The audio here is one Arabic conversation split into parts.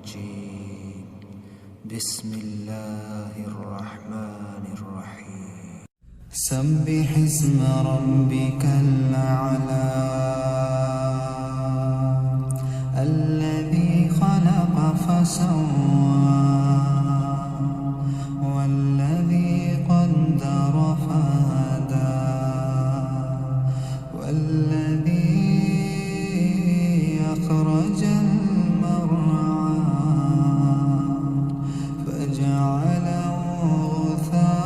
الرجيم. بسم الله الرحمن الرحيم. سبح اسم ربك الأعلى الذي خلق فسوى والذي قدر فهدى والذي أخرج المرعى فجعله غثاء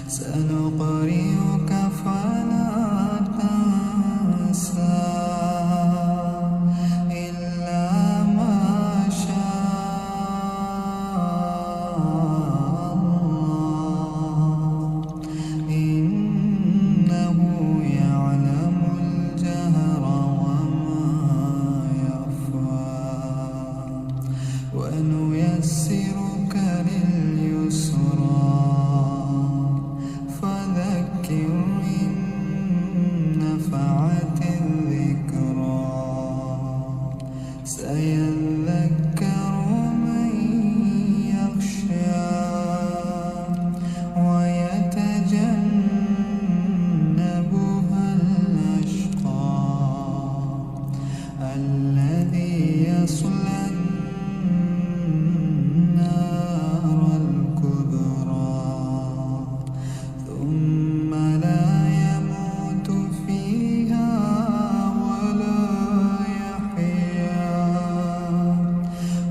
سنقرئك فلا تنسى إلا ما شاء الله إنه يعلم الجهر وما يخفى ونيسرك لليسرى فذكر إن نفعت الذكرى سيذكر من يخشى ويتجنبها الأشقى الذي يصلى النار الكبرى ثم لا يموت فيها ولا يحيا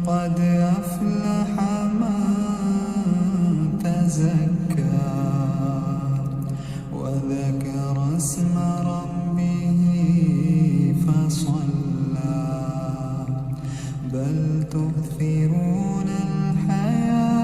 قد أفلح من تزكى وذكر اسم ربه فصلى بل تؤثرون الحياة